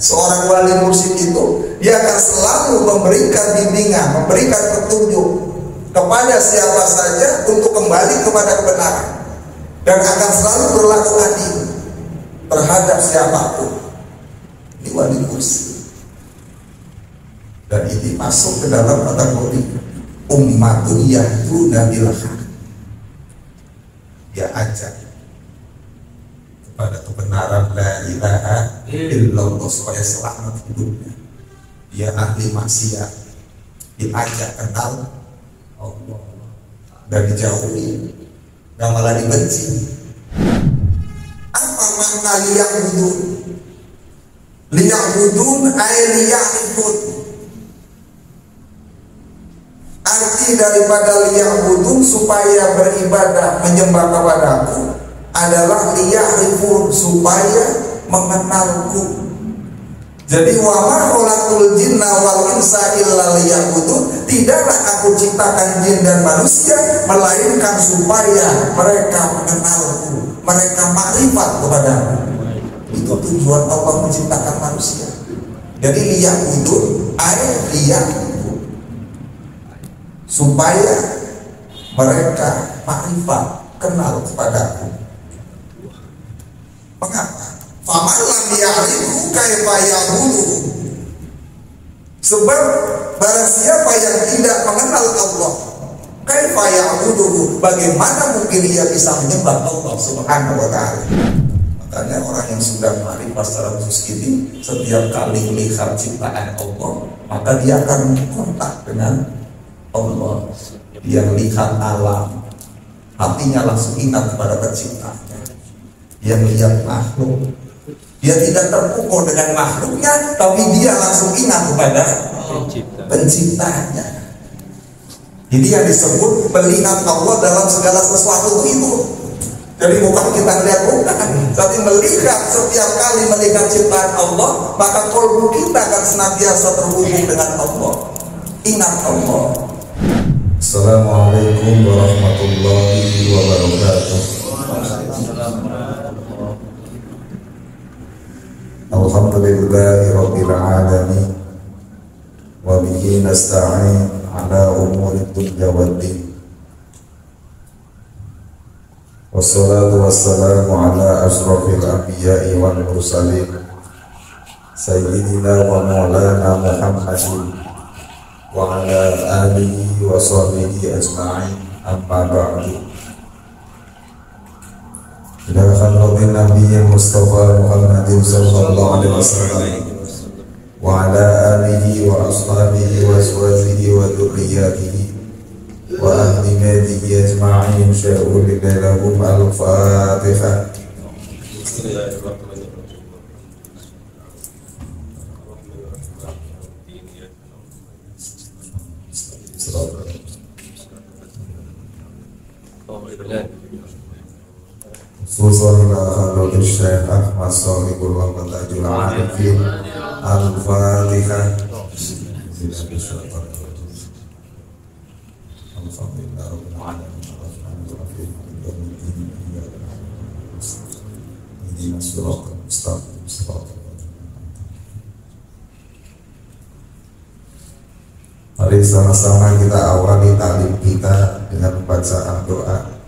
Seorang wali mursyid itu dia akan selalu memberikan bimbingan, memberikan petunjuk kepada siapa saja untuk kembali kepada kebenaran, dan akan selalu berlaku adil terhadap siapapun. Ini wali mursyid, dan ini masuk ke dalam kategori ummatun yahduna bil haq. Dia ajak kepada kebenaran la ilaha illallah supaya selamat hidupnya. Dia ahli maksiat, diajak kenal Allah dan dijauhi dan malah dibenci. Apa makna liya'budun? Liya'budun ay liya'rifun. Arti daripada liya'budun supaya beribadah menyembah kepadaku adalah liya'rifun, supaya mengenalku. Jadi wa ma khalaqtul jinna wal insa illa liya'budun, tidaklah aku ciptakan jin dan manusia melainkan supaya mereka mengenalku, mereka makrifat kepadaku. Itu tujuan Allah menciptakan manusia. Jadi liya'budun ay liya'budun, supaya mereka makrifat, kenal kepadaku. Mengapa? Faman lam ya'rifu kaifa ya'budu. Sebab barang siapa yang tidak mengenal Allah, kaifa ya'budu, bagaimana mungkin ia bisa menyembah Allah Subhanahu wa taala. Makanya orang yang sudah ma'rifah secara khusus ini, setiap kali melihat ciptaan Allah, maka dia akan kontak dengan Allah. Dia lihat alam, hatinya langsung ingat kepada penciptanya. Dia melihat makhluk, dia tidak terpukul dengan makhluknya, tapi dia langsung ingat kepada penciptanya. Jadi yang disebut melihat Allah dalam segala sesuatu itu. Jadi bukan kita lihat, bukan, tapi melihat. Setiap kali melihat ciptaan Allah, maka kalbu kita akan senantiasa terhubung dengan Allah, ingat Allah. Assalamualaikum warahmatullahi wabarakatuh. Alhamdulillahi rabbil alamin, wa bihi nasta'in ala umuri dunya waddin. Wassalatu wassalamu ala asyrafil anbiya'i wal mursalin, sayyidina wa maulana Muhammadin wa ala alihi wa sahbihi ajma'in, amma ba'du. Ila khadratin nabiyyi Mustafa Muhammadin sallallahu alaihi wasallam wa ala alihi wa ashabihi wa azwajihi wa dhurriyyatihi wa ahli baitihi ajma'in, sya'ul lahum al-Fatihah. Khususan Hadratul Syekh Ahmad Shahibul Waqtajul Arifin, Al-Fatihah. Mari sama-sama kita awali taklim kita dengan bacaan doa.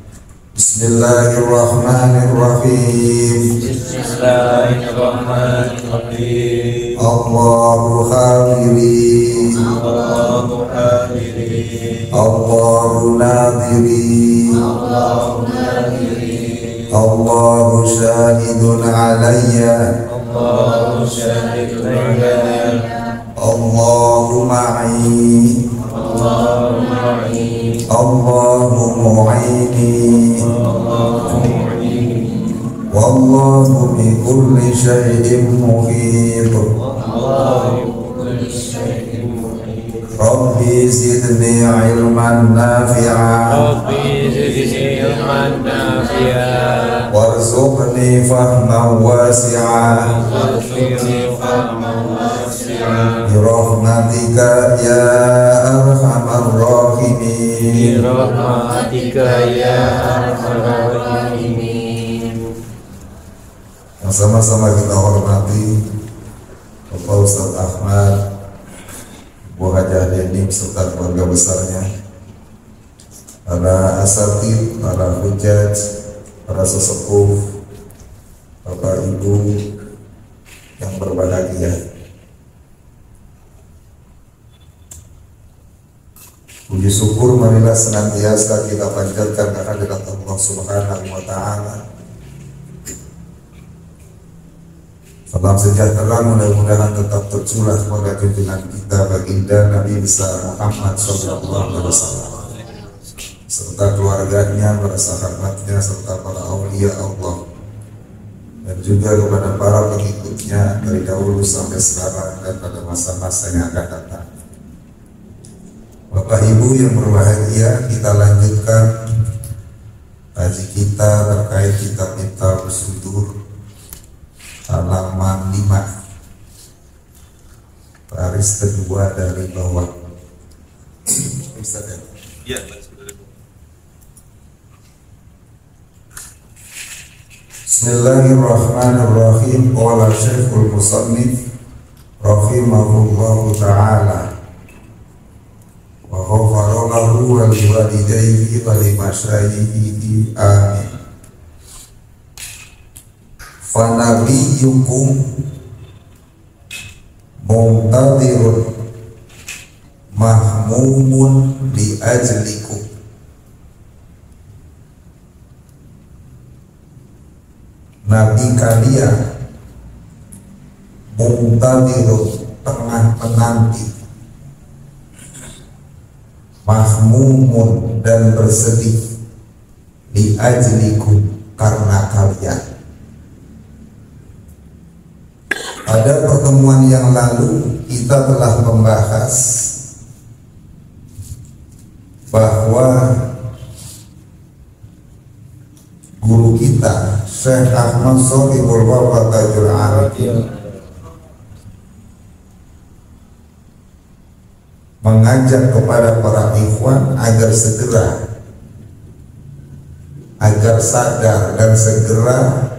Bismillahirrahmanirrahim. Bismillahirrahmanirrahim. Allahu hadiri, Allahu hadiri, Allahu nadiri, Allahu nadiri, Allahu syahidun alayya, Allahu syahidun alayya, Allahu ma'i, Allahu ma'i, Allahu mu'ini, Allahu mu'ini, wallahu bi kulli syai'in muhit. Allahu kulli syai'in muhit. Rabbi zidni ilman nafi'a, Rabbi zidni ilman nafi'a, warzuqni fahman wasi'a, warzuqni fahman wasi'a, birahmatika ya arhamar rahimin. birahmatika ya arhamar rahimin. Yang sama-sama kita hormati Bapak Ustadz Ahmad, Bu Hajah Denim serta keluarga besarnya, para asatid, para hujjaj, para sesepuh, Bapak Ibu yang berbahagia. Puji syukur marilah senantiasa kita panjatkan kehadirat Allah Subhanahu wa Ta'ala. Salam sejahtera mudah-mudahan tetap tercurah kepada junjungan kita baginda Nabi besar Muhammad sallallahu alaihi wasallam serta keluarganya, para sahabatnya, serta para aulia Allah, dan juga kepada para pengikutnya dari dahulu sampai sekarang dan pada masa-masa yang akan datang. Bapak Ibu yang berbahagia, kita lanjutkan kaji kita terkait kitab Miftahul Sudur halaman 5 baris kedua dari bawah. Ya, Bismillahirrahmanirrahim. Qala Syekhul Musannif rahimahullahu ta'ala wa ghafara lahu wa liwalidayhi wa limasyayikhihi amin. Fa nabiyyukum muntadirun mahmumun li ajlikum. Nabi kalian muntadirun tengah menanti, mahmumun dan bersedih, li ajlikum karena kalian. Pada pertemuan yang lalu kita telah membahas bahwa guru kita Syekh Ahmad Shoribul Wafatajul Arifin mengajak kepada para ikhwan agar sadar dan segera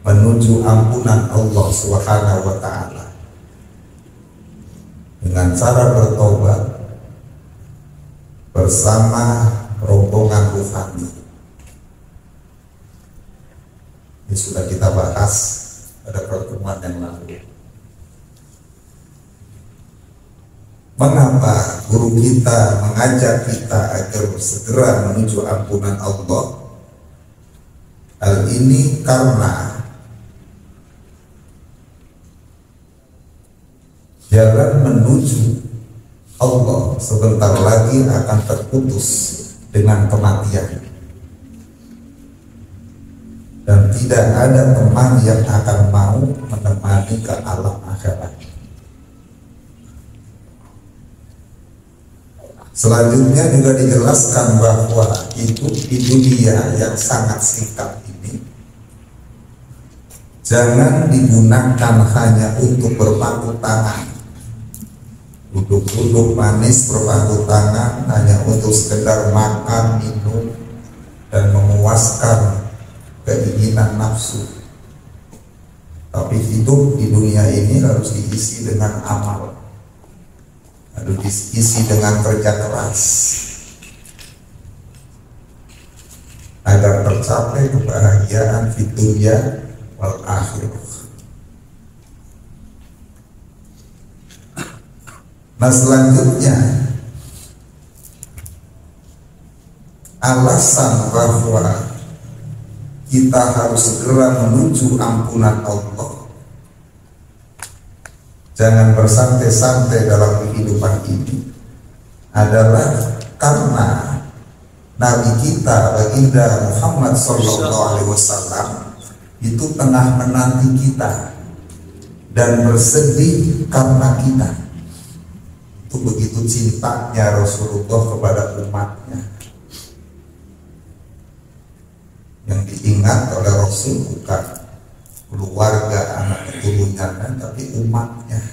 menuju ampunan Allah Subhanahu wa Ta'ala dengan cara bertobat bersama rombongan rohani. Ini sudah kita bahas pada pertemuan yang lalu. Mengapa guru kita mengajak kita agar segera menuju ampunan Allah? Hal ini karena jalan menuju Allah sebentar lagi akan terputus dengan kematian, dan tidak ada teman yang akan mau menemani ke alam akhirat. Selanjutnya juga dijelaskan bahwa hidup di dunia yang sangat singkat ini jangan digunakan hanya untuk berpangku tangan, duduk-duduk manis berpangku tangan hanya untuk sekedar makan, minum, dan memuaskan keinginan nafsu. Tapi hidup di dunia ini harus diisi dengan amal, harus diisi dengan kerja keras agar tercapai kebahagiaan di dunia wal akhirah. Nah, selanjutnya alasan bahwa kita harus segera menuju ampunan Allah, jangan bersantai-santai dalam kehidupan ini, adalah karena Nabi kita baginda Muhammad SAW itu tengah menanti kita dan bersedih karena kita. Itu begitu cintanya Rasulullah kepada umatnya. Yang diingat oleh Rasul bukan keluarga, anak keturunannya, tapi umatnya.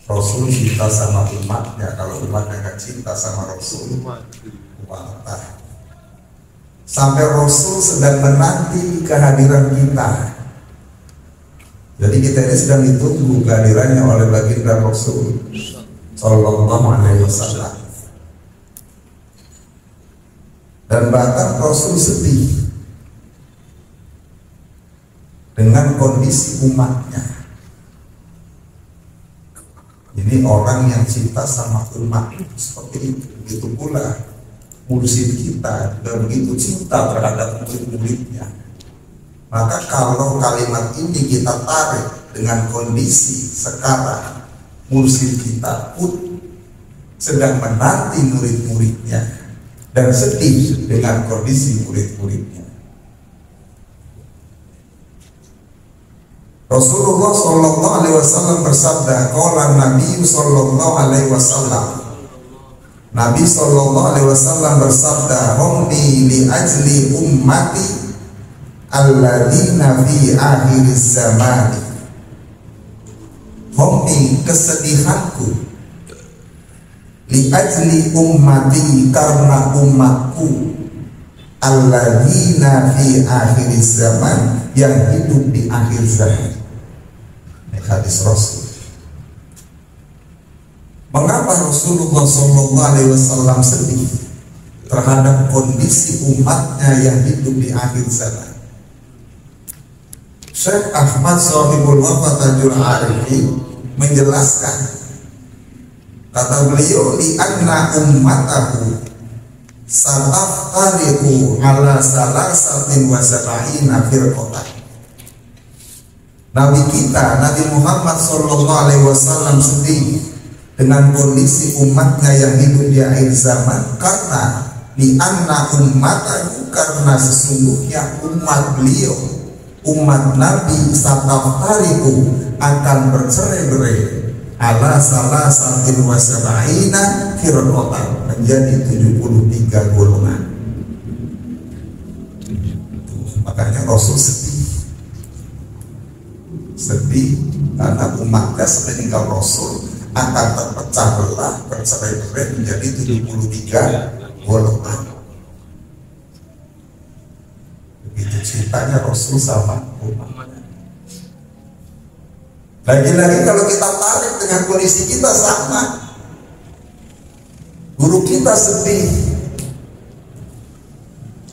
Rasul cinta sama umatnya. Kalau umatnya nggak cinta sama Rasul, umatnya. Sampai Rasul sedang menanti kehadiran kita. Jadi kita ini sedang ditunggu kehadirannya oleh baginda Rasul Sallallahu Alaihi Wasallam. Dan bahkan Rasul sedih dengan kondisi umatnya. Ini orang yang cinta sama umat seperti itu. Begitu pula mursyid kita dan begitu cinta terhadap murid-muridnya. Maka kalau kalimat ini kita tarik dengan kondisi sekarang, mursyid kita pun sedang menanti murid-muridnya dan sedih dengan kondisi murid-muridnya. Rasulullah Sallallahu Alaihi Wasallam bersabda, qala Nabi Sallallahu Alaihi Wasallam, Nabi Sallallahu Alaihi Wasallam bersabda, "Humni li ajli ummati alladzina fi akhir zaman." Humni, kesedihanku, li ajli ummati, karena umatku, alladzina fi akhir zaman, yang hidup di akhir zaman. Ini hadis Rasul. Mengapa Rasulullah Sallallahu Alaihi Wasallam sedih terhadap kondisi umatnya yang hidup di akhir zaman? Syekh Ahmad Shahibul Wafat Tajul Arifin menjelaskan, kata beliau, li anna ummatahu sataftariqu ala salasatin wa sab'ina firqatan. Nabi kita, Nabi Muhammad Sallallahu Alaihi Wasallam sedih dengan kondisi umatnya yang hidup di akhir zaman, karena li anna ummatahu, karena sesungguhnya umat beliau, umat Nabi, sataftariqu, akan bercerai-berai ala salasatin wa sab'ina firqatan, menjadi 73 golongan. Makanya Rasul sedih karena umatnya sepeninggal Rasul akan terpecah belah, bercerai-berai menjadi 73 golongan. Begitu cintanya Rasul sama umatnya. Lagi-lagi kalau kita tarik dengan kondisi kita sama. Guru kita sedih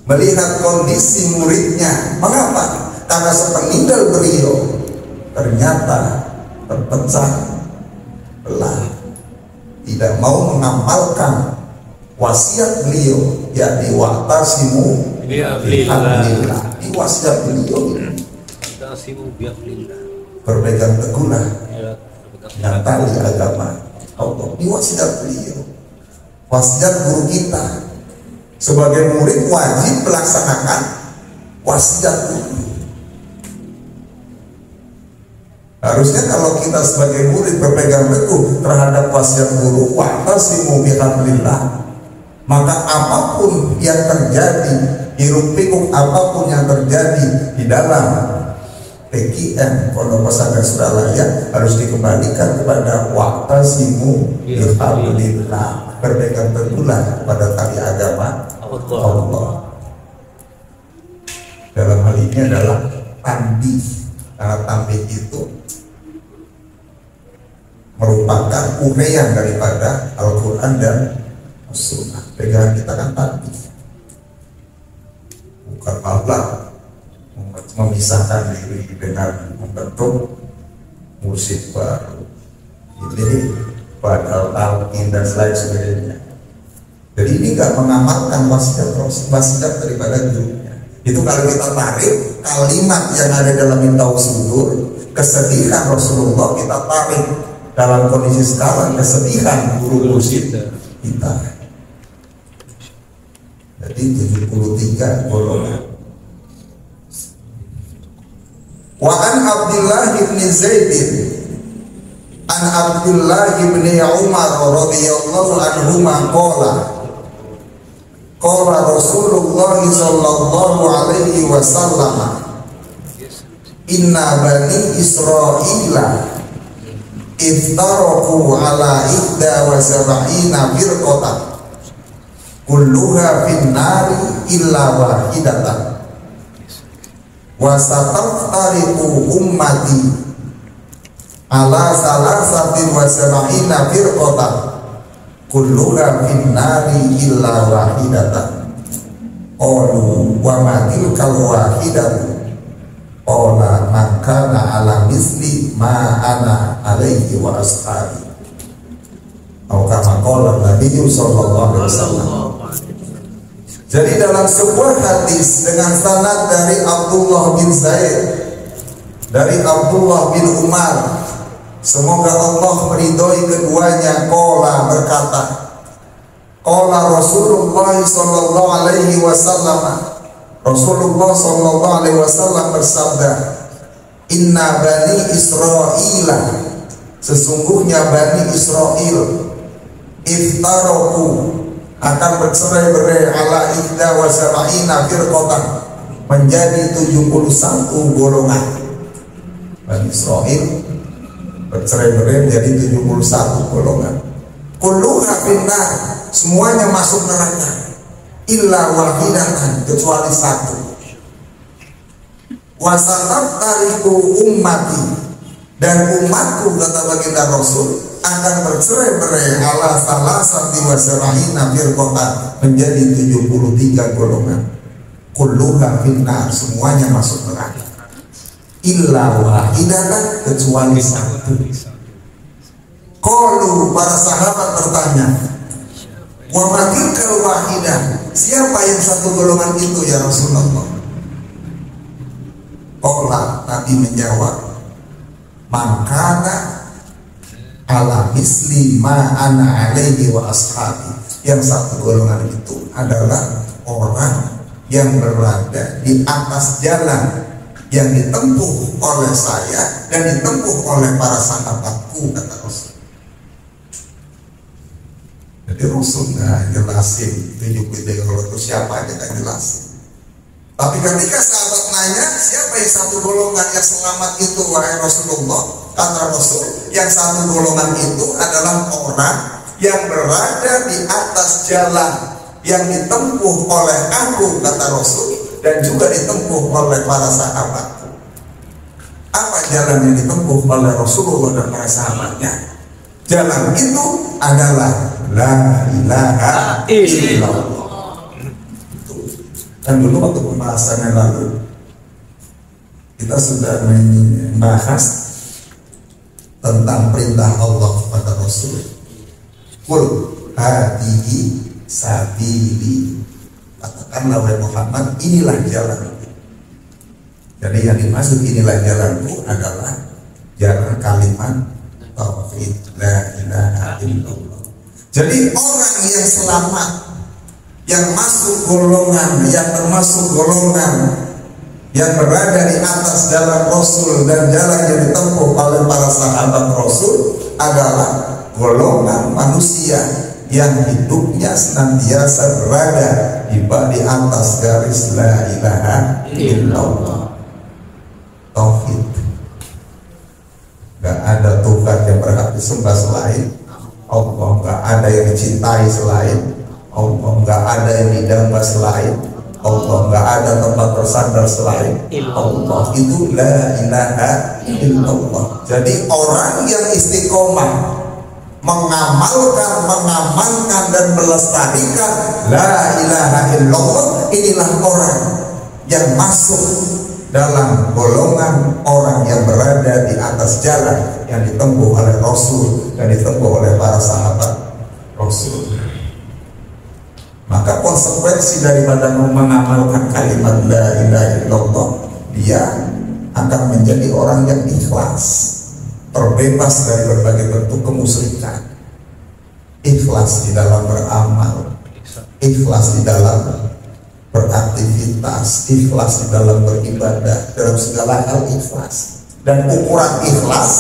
melihat kondisi muridnya. Mengapa? Karena sepeninggal beliau ternyata terpecah belah, tidak mau mengamalkan wasiat beliau, yakni wa'tasimu bihablillah. Ini wasiat beliau, berpegang teguhlah dengan tali agama Allah. Ini wasiat beliau, wasiat guru kita. Sebagai murid wajib melaksanakan wasiat guru. Harusnya kalau kita sebagai murid berpegang teguh terhadap wasiat guru, wa'tasimu bihablillah, maka apapun yang terjadi, hiruk pikuk apapun yang terjadi di dalam PKN Pondok Pesantren Suralaya harus dikembalikan kepada wa'tasimu bihablillah, berpegang teguhlah pada tali agama Allah. Dalam hal ini adalah tanbih. Karena tanbih itu merupakan uraian daripada Al-Quran dan Sunnah. Pegangan kita kan tanbih, bukan malah memisahkan diri dengan membentuk musik baru. Ini padahal talqin dan lain sebagainya. Jadi ini nggak mengamalkan wasiat daripada gurunya. Itu kalau kita tarik kalimat yang ada dalam Miftahus Sudur, kesedihan Rasulullah, kita tarik dalam kondisi sekarang, kesedihan guru kita. Jadi 73 golongan. Wa an Abdullah bin Zaid an Abdullah bin Umar radhiyallahu anhuma qala Rasulullah sallallahu alaihi wasallam, inna bani Israila iftaraku ala ihda wa sab'ina firqatan kulluha finnari illa wahidatan wa sataftariqu ummati ala salasatin wa sab'ina firqatan kulluha finnari illa wahidatan. Qalu wa ma tilkal wahidatu qala man kana ala misli ma ana alaihi wa ashabi. Atau kama qala Nabi sallallahu alaihi wasallam. Jadi dalam sebuah hadis dengan sanad dari Abdullah bin Zaid, dari Abdullah bin Umar, semoga Allah meridhoi keduanya, qala berkata, qala Rasulullah sallallahu alaihi wasallam, Rasulullah sallallahu alaihi wasallam bersabda, inna bani Israila, sesungguhnya bani Israel, iftaraku, akan bercerai-berai ala ihda wa sab'ina firqatan, menjadi 71 golongan. Bani Israel bercerai-berai menjadi 71 golongan. Kulluha finnar, semuanya masuk neraka, illa wahidatan, kecuali satu. Wasataftariku ummati, dan umatku, kata baginda Rasul, akan bercerai-berai ala salasati wa sab'ina firqatan, menjadi 73 golongan. Kulluha finnar, semuanya masuk neraka, illa wahidatan, kecuali satu. Qalu, para sahabat bertanya, wa ma tilkal wahidah, siapa yang satu golongan itu ya Rasulullah? Qala, Nabi menjawab, man kana ala misli ma ana alaihi wa ashabi. Yang satu golongan itu adalah orang yang berada di atas jalan yang ditempuh oleh saya dan ditempuh oleh para sahabatku, kata Rasul. Jadi Rasul nggak jelasin 73 golongan itu siapa, aja nggak jelasin. Tapi ketika sahabat nanya, siapa yang satu golongan yang selamat itu wahai Rasulullah, kata Rasul, yang satu golongan itu adalah orang yang berada di atas jalan yang ditempuh oleh aku, kata Rasul, dan juga ditempuh oleh para sahabatku. Apa jalan yang ditempuh oleh Rasulullah dan para sahabatnya? Jalan itu adalah la ilaha illallah. Dan dulu waktu pembahasan yang lalu kita sudah membahas tentang perintah Allah kepada Rasul, qul hadihi sabili, katakanlah wahai Muhammad, inilah jalan. Jadi yang dimaksud inilah jalanku adalah jalan kalimat tauhid la ilaha illallah. Jadi orang yang selamat, yang masuk golongan, yang termasuk golongan yang berada di atas jalan Rasul dan jalan yang ditempuh oleh para sahabat Rasul adalah golongan manusia yang hidupnya senantiasa berada di atas garis la ilaha illallah, tauhid. Gak ada Tuhan yang berhak disembah selain Allah, gak ada yang dicintai selain Allah, nggak ada yang didamba selain Allah, nggak ada tempat bersandar selain Allah. Itu la ilaha illallah. Jadi orang yang istiqomah mengamalkan, mengamankan dan melestarikan la ilaha illallah, inilah orang yang masuk dalam golongan orang yang berada di atas jalan yang ditempuh oleh Rasul dan ditempuh oleh para sahabat Rasul. Maka konsekuensi daripada mengamalkan kalimat la ilaha illallah, dia akan menjadi orang yang ikhlas, terbebas dari berbagai bentuk kemusyrikan, ikhlas di dalam beramal, ikhlas di dalam beraktivitas, ikhlas di dalam beribadah, dalam segala hal ikhlas. Dan ukuran ikhlas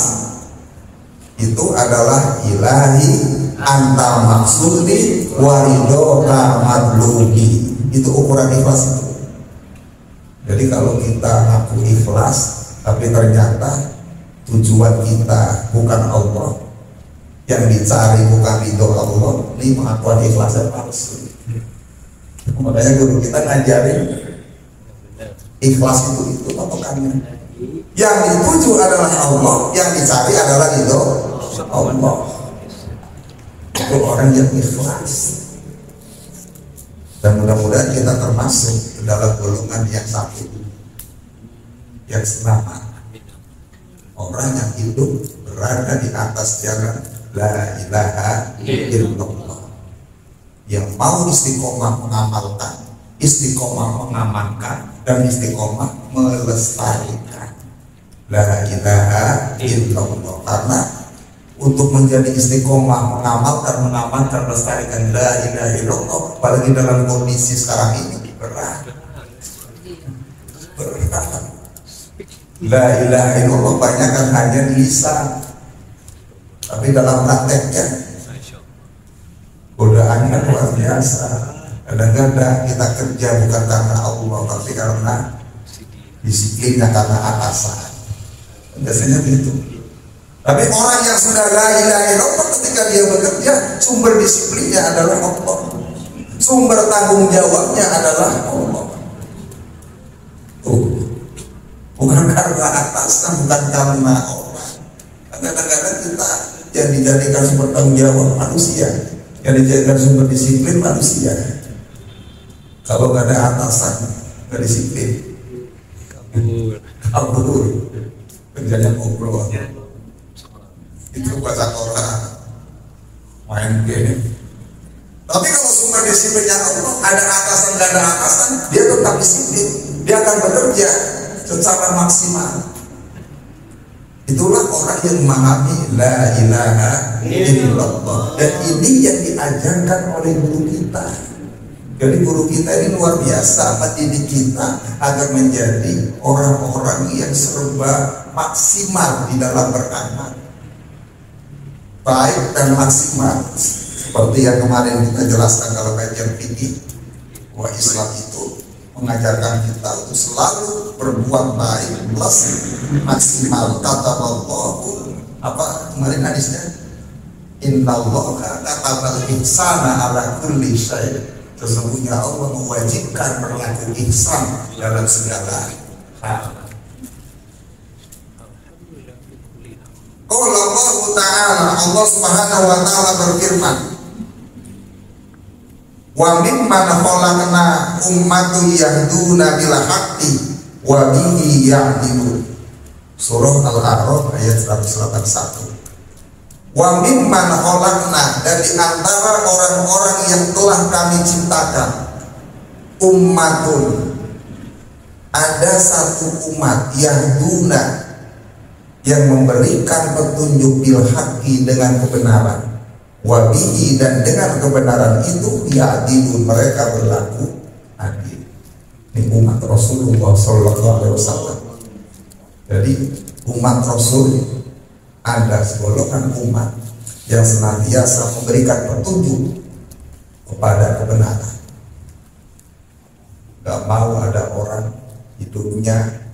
itu adalah ilahi anta maksudi waridoka madlubi. Itu ukuran ikhlas itu. Jadi kalau kita ngaku ikhlas tapi ternyata tujuan kita bukan Allah, yang dicari bukan ridho Allah, ini pengakuan ikhlas yang palsu. Makanya guru kita ngajarin ikhlas itu patokannya. Yang dituju adalah Allah, yang dicari adalah ridho Allah. Itu orang yang ikhlas. Dan mudah-mudahan kita termasuk dalam golongan yang satu, yang selamat. Orang yang hidup berada di atas jalan la ilaha illallah, yang mau istiqomah mengamalkan, istiqomah mengamankan, dan istiqomah melestarikan la ilaha illallah. Karena untuk menjadi istiqomah mengamalkan, melestarikan la ilaha illallah, apalagi dalam kondisi sekarang ini berat. La ilaha illallah banyak kan hanya di lisan, tapi dalam prakteknya godaannya luar biasa. Kadang-kadang kita kerja bukan karena Allah, tapi karena disiplinnya, karena atasan. Biasanya begitu. Tapi orang yang sudah la ilaha illallah, ketika dia bekerja, sumber disiplinnya adalah Allah, sumber tanggung jawabnya adalah Allah. Bukan karena atasan, bukan karena orang. Kadang-kadang kita yang dijadikan sumber tanggung jawab manusia, yang dijadikan sumber disiplin manusia. Kalau nggak ada atasan, nggak disiplin, kabur, kerjanya ngobrol. Itu bahasa orang main game. Tapi kalau sumber disiplinnya Allah, ada atasan nggak ada atasan, dia tetap disiplin, dia akan bekerja secara maksimal. Itulah orang yang memahami la ilaha illallah. Dan ini yang diajarkan oleh guru kita. Jadi guru kita ini luar biasa mendidik kita agar menjadi orang-orang yang serba maksimal di dalam beramal, baik dan maksimal. Seperti yang kemarin kita jelaskan kalau kajian fikih, bahwa Islam itu mengajarkan kita untuk selalu berbuat baik plus maksimal. Kata Allah, apa kemarin hadisnya? Innallaha katabal ihsana ala kulli syai'. Sesungguhnya Allah mewajibkan berlaku ihsan dalam segala hal. Qala Allah Ta'ala, Allah Subhanahu wa taala berfirman, wa mimman khalaqna ummatun yahduna bil haqqi wa bihi ya'dilun. Surah Al-A'raf ayat 181. Wa mimman khalaqna, dan di antara orang-orang yang telah kami ciptakan, ummatun, ada satu umat, yahduna, yang memberikan petunjuk bil haqqi dengan kebenaran, wabihi, dan dengan kebenaran itu ya'dilun, mereka berlaku adil. Ini umat Rasulullah SAW. Jadi umat Rasul ada segolongan umat yang senantiasa memberikan petunjuk kepada kebenaran. Gak mau ada orang hidupnya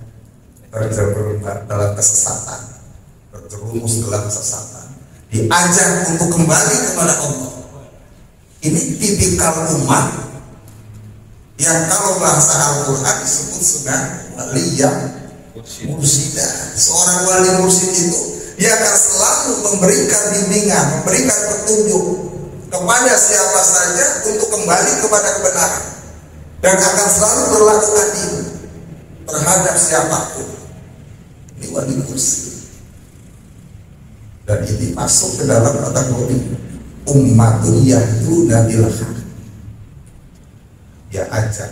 terjerembab dalam kesesatan, terjerumus dalam kesesatan, diajak untuk kembali kepada Allah. Ini tipikal umat yang kalau bahasa Al-Quran disebut sudah waliyah mursidah. Seorang wali mursid itu dia akan selalu memberikan bimbingan, memberikan petunjuk kepada siapa saja untuk kembali kepada kebenaran, dan akan selalu berlaku adil terhadap siapapun. Ini wali mursid. Dan ini masuk ke dalam kategori ummatun yahduna bil haqq. Dia ajak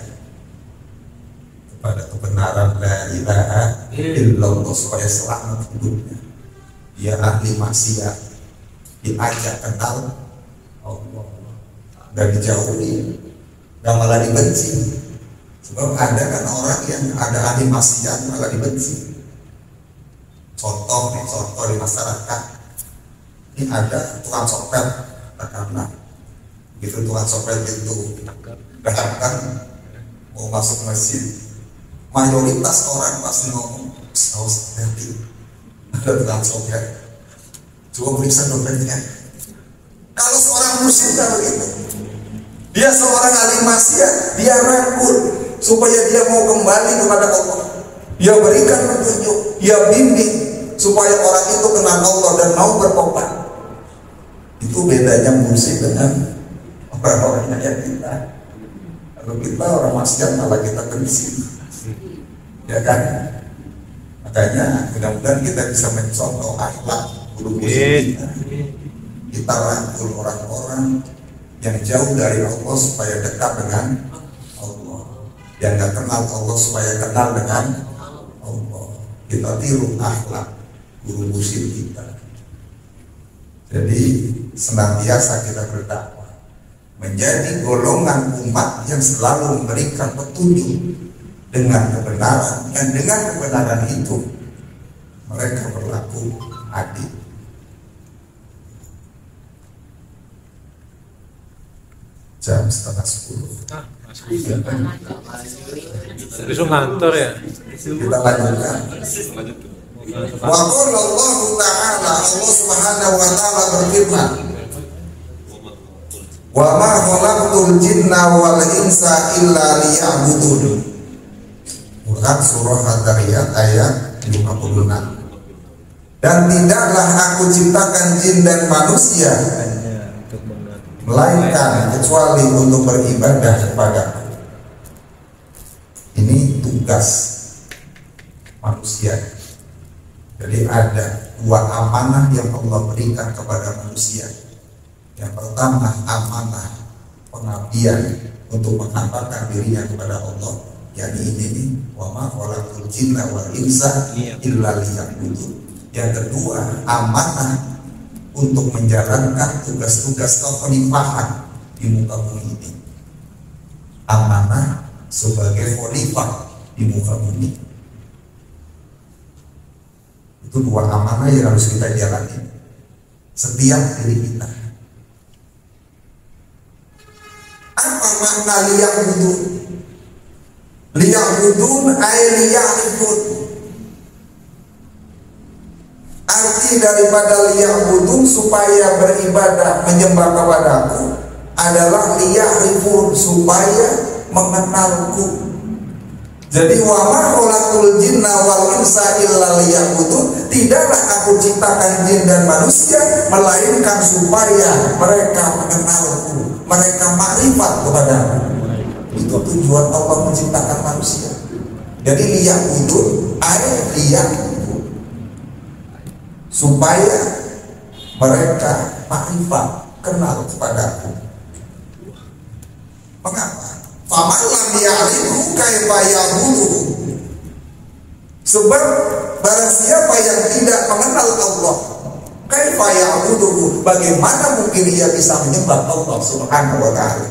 kepada kebenaran la ilaha illallah supaya selamat hidupnya. Dia ahli maksiat, diajak kenal Allah dan dijauhi, dan malah dibenci. Sebab ada kan orang yang ada ahli maksiat malah dibenci. Contoh di masyarakat ini ada tukang copet, karena begitu tukang copet itu datang mau masuk masjid, mayoritas orang pasti ngomong saus nanti ada tukang copet, coba periksa dompetnya. Kalau seorang muslim begitu, dia seorang ahli maksiat, dia rangkul supaya dia mau kembali kepada Allah. Ya berikan petunjuk, ya bimbing supaya orang itu kenal Allah dan mau bertobat. Itu bedanya musik dengan orang-orang yang kita. Kalau kita orang maksiat malah kita benci, ya kan? Makanya mudah-mudahan kita bisa mencontoh akhlak guru musik kita. Kita rangkul orang-orang yang jauh dari Allah supaya dekat dengan Allah, yang nggak kenal Allah supaya kenal dengan Allah. Kita tiru akhlak guru musik kita. Jadi senantiasa kita berdakwah menjadi golongan umat yang selalu memberikan petunjuk dengan kebenaran, dan dengan kebenaran itu mereka berlaku adil. Jam 9:30. Besok ngantor ya. Kita lanjutkan. Wa qala Allah Ta'ala, Allah Subhanahu wa taala berfirman, wa ma khalaqtul jinna wal insa illa liya'budun. Quran surah Ad-Dariyat ayat 56. Dan tidaklah aku ciptakan jin dan manusia melainkan kecuali untuk beribadah kepadaku. Ini tugas manusia. Jadi ada dua amanah yang Allah berikan kepada manusia. Yang pertama amanah pengabdian untuk menghambakan dirinya kepada Allah, yakni ini wa ma khalaqtul jinna wal insa illa liya'budun. Yang kedua amanah untuk menjalankan tugas-tugas kekhalifahan di muka bumi ini. Amanah sebagai khalifah di muka bumi. Itu dua amanah yang harus kita jalani setiap diri kita. Apa makna liya'budun? Liya'budun ay liya'rifun. Arti daripada liya'budun supaya beribadah menyembah kepadaku adalah liya'rifun, supaya mengenalku. Jadi wa ma khalaqtul jinna wal insa illa liya'budun, tidaklah aku ciptakan jin dan manusia melainkan supaya mereka mengenalku, mereka makrifat kepadaku. Itu tujuan Allah menciptakan manusia. Jadi liya'budun ay liya'budun, supaya mereka makrifat, kenal kepadaku. Mengapa? Faman lam ya'rifu kaifa ya'budu. Sebab barang siapa yang tidak mengenal Allah, kaifa ya'budu, bagaimana mungkin ia bisa menyembah Allah Subhanahu wa taala.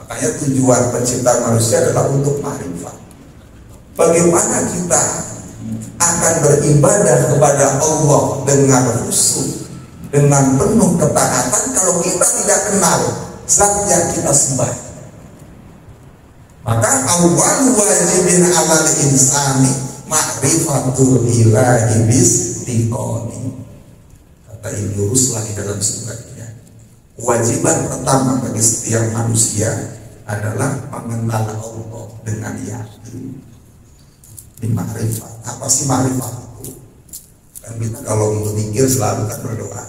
Makanya tujuan penciptaan manusia adalah untuk makrifat. Bagaimana kita akan beribadah kepada Allah dengan khusyuk, dengan penuh ketaatan kalau kita tidak kenal zat yang kita sembah. Maka awal wajibin alal insani ma'rifatul ilahi bistiqoni. Kata Ibnu Ruslan dalam suratnya, kewajiban pertama bagi setiap manusia adalah mengenal Allah dengan yakin. Ini makrifat. Apa sih makrifat itu? Kan kita kalau berzikir selalu kan berdoa,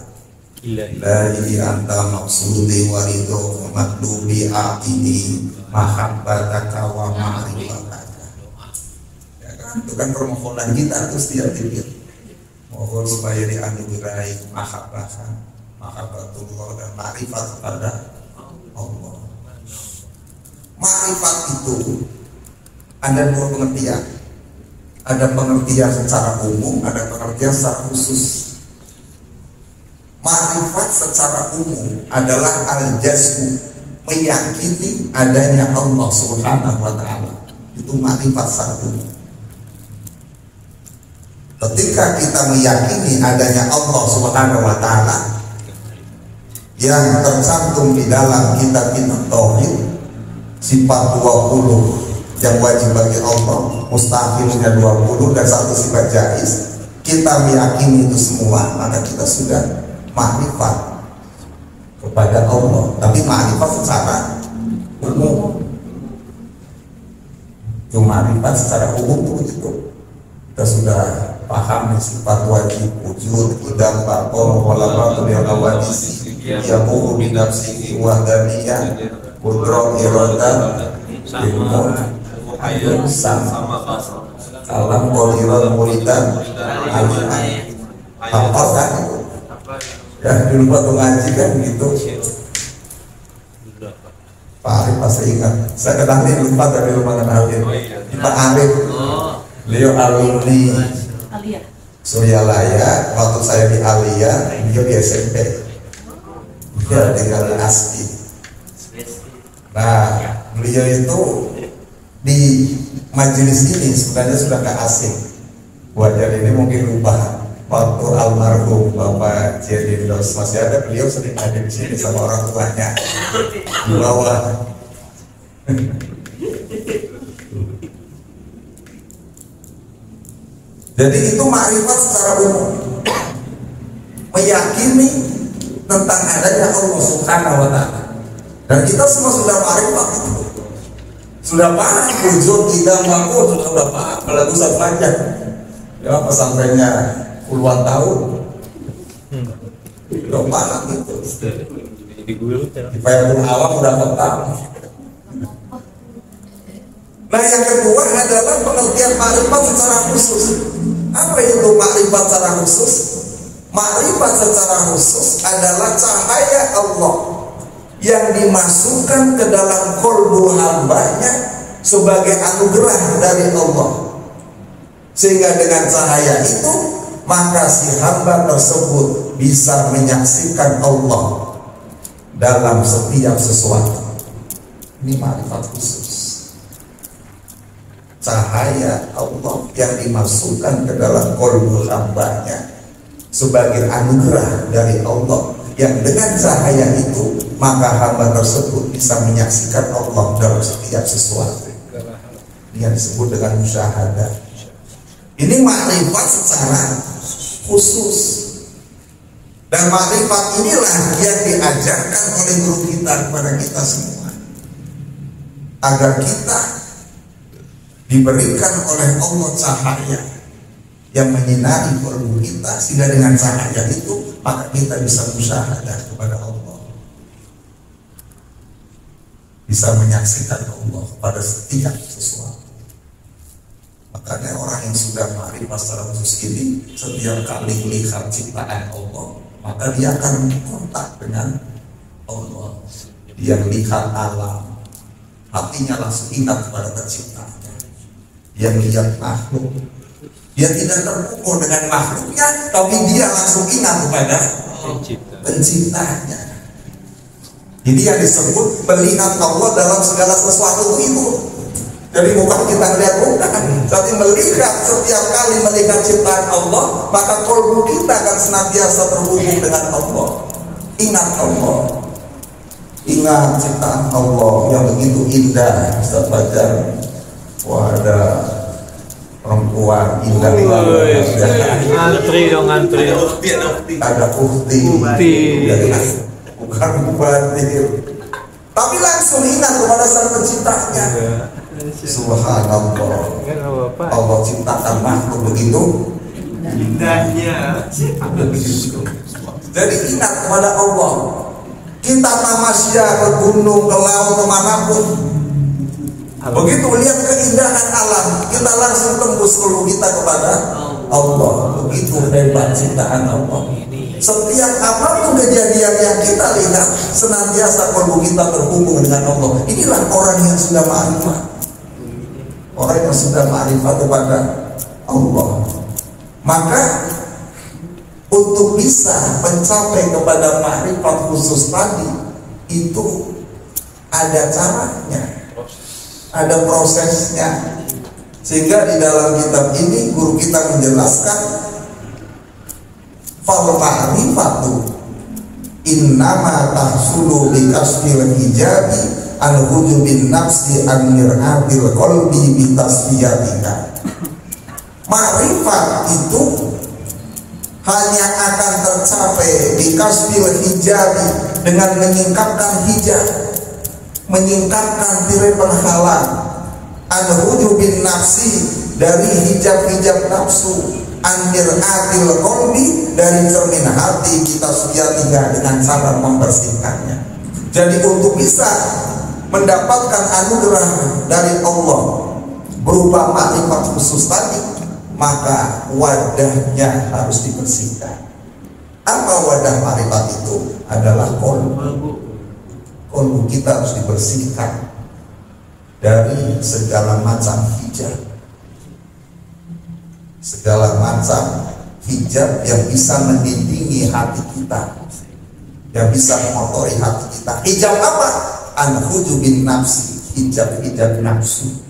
ilahi anta maksudi warido matlubi aqini mahabbataka wa ma'rifataka. Ya kan, itu kan permohonan kita terus setiap zikir. Mohon supaya dianugerahi mahabbatullah dan ma'rifat kepada Allah. Ma'rifat itu ada dua pengertian. Ada pengertian secara umum, ada pengertian secara khusus. Ma'rifat secara umum adalah al-jazmu, meyakini adanya Allah Subhanahu wa taala. Itu ma'rifat secara umum. Ketika kita meyakini adanya Allah Subhanahu wa taala yang tercantum di dalam kitab-kitab tauhid, sifat 20 yang wajib bagi Allah, mustahilnya 20 dan satu sifat jaiz, kita meyakini itu semua, maka kita sudah makrifat kepada Allah. Tapi makrifat secara umum. Itu ma'rifat secara umum itu kita sudah paham nih, sifat wajib, wujud, idam, baqo, mukhalafatu lil awadis, yaqumu bi nafsihi wahdaniyah, qudrat, iradah, ilmu, ayun, sama, kalam, qadiran, muridan, alim, hafal kan? Ya dulu waktu ngaji kan gitu. Pak Arif pasti ingat. Saya kenalin lupa dari rumah kenalin. Pak Arif, beliau alumni Suryalaya. Waktu saya di Alia, beliau di SMP. Dia tinggal di Aspi. Nah, beliau itu di majelis ini sebenarnya sudah nggak asing. Wajah ini mungkin lupa. Waktu almarhum Bapak Jedindos masih ada, beliau sering ada di sini sama orang tuanya di bawah. Jadi itu ma'rifat secara umum, meyakini tentang adanya Allah Subhanahu wa Ta'ala, dan kita semua sudah ma'rifat itu, sudah paham wujud, idam, baqo, sudah paham. Apalagi Ustaz Fajar ya pesantrennya puluhan tahun, udah paham itu. Di Fayatul Awam udah petang. Nah yang kedua adalah pengertian ma'rifat secara khusus. Apa itu ma'rifat secara khusus? Ma'rifat secara khusus adalah cahaya Allah yang dimasukkan ke dalam qalbu hambanya sebagai anugerah dari Allah, sehingga dengan cahaya itu maka si hamba tersebut bisa menyaksikan Allah dalam setiap sesuatu. Ini ma'rifat khusus. Cahaya Allah yang dimasukkan ke dalam qalbu hambanya sebagai anugerah dari Allah, yang dengan cahaya itu maka hamba tersebut bisa menyaksikan Allah dalam setiap sesuatu. Ini yang disebut dengan musyahadah. Ini ma'rifat secara khusus, dan ma'rifat inilah yang diajarkan oleh guru kita kepada kita semua, agar kita diberikan oleh Allah cahaya yang menyinari qalbu kita, sehingga dengan cahaya itu maka kita bisa musyahadah kepada Allah, bisa menyaksikan Allah pada setiap sesuatu. Makanya orang yang sudah ma'rifat secara khusus ini, setiap kali melihat ciptaan Allah, maka dia akan kontak dengan Allah. Dia melihat alam, hatinya langsung ingat kepada penciptanya. Dia melihat makhluk, dia tidak terpukul dengan makhluknya, tapi dia langsung ingat kepada penciptanya. Ini yang disebut melihat Allah dalam segala sesuatu itu. Jadi bukan kita lihat bukan, tapi melihat, setiap kali melihat ciptaan Allah, maka qalbu kita akan senantiasa terhubung dengan Allah. Ingat Allah, ingat ciptaan Allah yang begitu indah. Ustaz Fajar, wah ada perempuan indah, ngantri dong, ngantri. ada ukti, bukan mubadir, tapi langsung ingat kepada sang penciptanya. Subhanallah, Allah ciptakan makhluk begitu indahnya. Jadi ingat kepada Allah. Kita tamasya ke gunung, ke laut, kemanapun, begitu melihat keindahan alam, kita langsung tembus qalbu kita kepada Allah. Begitu hebat ciptaan Allah. Setiap apapun kejadian yang kita lihat, senantiasa qalbu kita terhubung dengan Allah. Inilah orang yang sudah ma'rifat, orang yang sudah ma'rifat kepada Allah. Maka untuk bisa mencapai kepada ma'rifat khusus tadi, itu ada caranya, ada prosesnya. Sehingga di dalam kitab ini guru kita menjelaskan, fal ma'rifatu innama tahsulu bi kasfil hijabi an hujubin nafsi an mir'atil qalbi bi tasfiyatika. Ma'rifat itu hanya akan tercapai di kasfil hijabi, dengan menyingkapkan hijab, menyingkapkan tirai penghalang, An-hujubin nafsi, dari hijab-hijab nafsu. An-mir'atil qalbi, dari cermin hati kita sujatiha, dengan cara membersihkannya. Jadi untuk bisa mendapatkan anugerah dari Allah berupa makrifat khusus tadi, maka wadahnya harus dibersihkan. Apa wadah makrifat itu? Adalah qalbu. Qalbu kita harus dibersihkan dari segala macam hijab, segala macam hijab yang bisa mendindingi hati kita, yang bisa mengotori hati kita. Hijab apa? An-hujubin nafsi, hijab-hijab nafsu.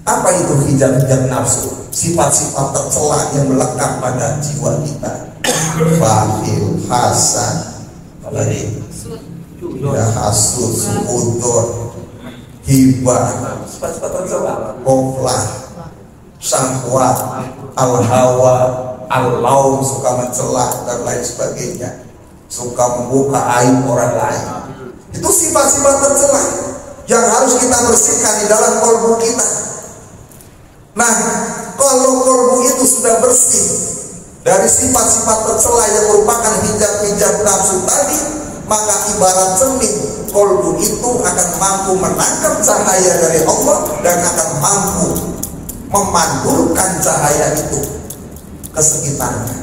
Apa itu hijab-hijab nafsu? Sifat-sifat tercela yang melekat pada jiwa kita. Bakhil, hasad, hasud, suudon, hibah, goflah, syahwat, al-hawa, al-laum, suka mencela dan lain sebagainya, suka membuka aib orang lain. Itu sifat-sifat tercela yang harus kita bersihkan di dalam kolbu kita. Nah, kalau kolbu itu sudah bersih dari sifat-sifat tercela yang merupakan hijab-hijab nafsu tadi, maka ibarat cermin, kolbu itu akan mampu menangkap cahaya dari Allah dan akan mampu memantulkan cahaya itu ke sekitarnya.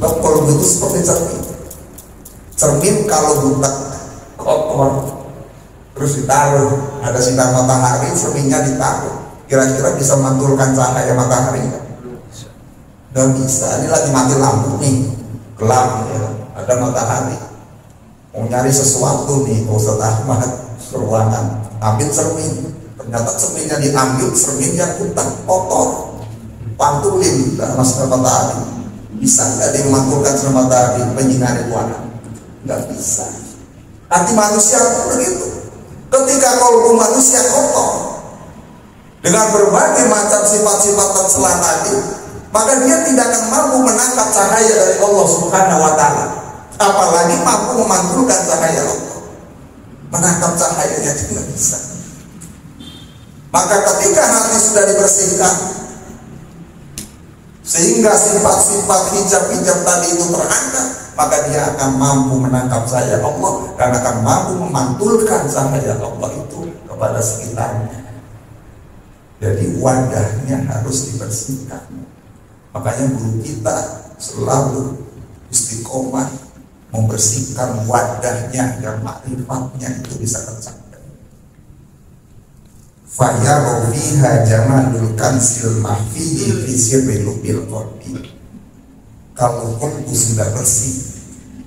Kolbu itu seperti cermin. Cermin kalau butak kotor terus ditaruh, ada sinar matahari, cerminnya ditaruh, kira-kira bisa memantulkan cahaya matahari? Gak bisa. Ini lagi mati lampu nih, gelap ya, ada matahari, mau nyari sesuatu nih Ustaz Ahmad ke ruangan, ambil cermin, ternyata cerminnya diambil, cerminnya butak, kotor, pantulin dalam sinar matahari. Bisa nggak dia memantulkan sinar matahari, penyinari ruangan? Nggak bisa. Hati manusia pun begitu. Ketika kolbu manusia kotor dengan berbagai macam sifat-sifat tercela tadi, maka dia tidak akan mampu menangkap cahaya dari Allah Subhanahu wa Ta'ala, apalagi mampu memantulkan cahaya Allah. Menangkap cahayanya tidak bisa. Maka ketika hati sudah dibersihkan, sehingga sifat-sifat hijab-hijab tadi itu terangkat, maka dia akan mampu menangkap cahaya Allah dan akan mampu memantulkan cahaya Allah itu kepada sekitarnya. Jadi wadahnya harus dibersihkan. Makanya guru kita selalu istiqomah membersihkan wadahnya agar makrifatnya itu bisa tercapai. Fayaru fiha jamalul kansil mahfiyyi fi sirril qalbi. Kalau kolbu sudah bersih,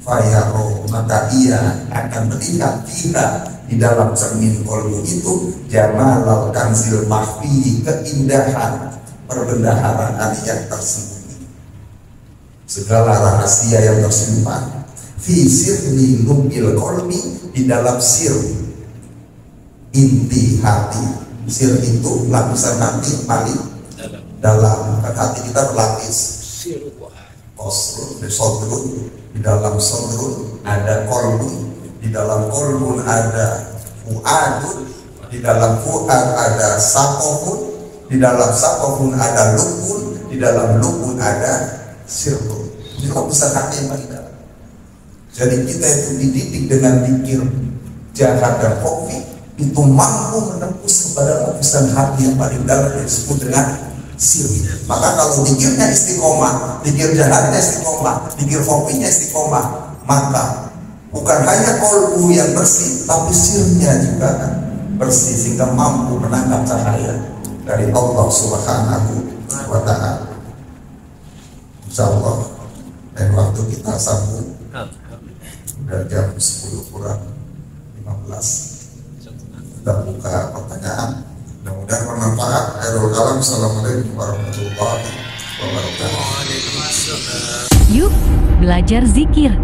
fayaru, maka ia akan melihat fiha, di dalam cermin kolbu itu, jamalul kansil mahfiyyi, keindahan perbendaharaan yang tersembunyi, segala rahasia yang tersimpan, fi sirri lumbil qalbi, di dalam sir, inti hati. Sir itu lapisan hati paling dalam, hati kita berlapis. Kosrun, sodrun, di dalam sodrun ada kolbun, di dalam kolbun ada fuadun, di dalam fuad ada sakofun, di dalam sakofun ada lubun, di dalam lubun ada sirrun. Ini lapisan hati yang paling dalam. Jadi kita itu dididik dengan zikir jahat dan kofi, itu mampu menembus kepada lapisan hati yang paling dalam yang disebut dengan sir. Maka kalau zikirnya istiqomah, zikir jahatnya istiqomah, zikir kopinya istiqomah, maka bukan hanya kolbu yang bersih, tapi sirnya juga kan bersih, sehingga mampu menangkap cahaya dari Allah Subhanahu wa Ta'ala. Insyaallah dan waktu kita sambung dari jam 10 kurang 15. Kita buka pertanyaan. Mudah-mudahan bermanfaat. Khairul kalam. Assalamualaikum warahmatullahi wabarakatuh. Yuk belajar zikir.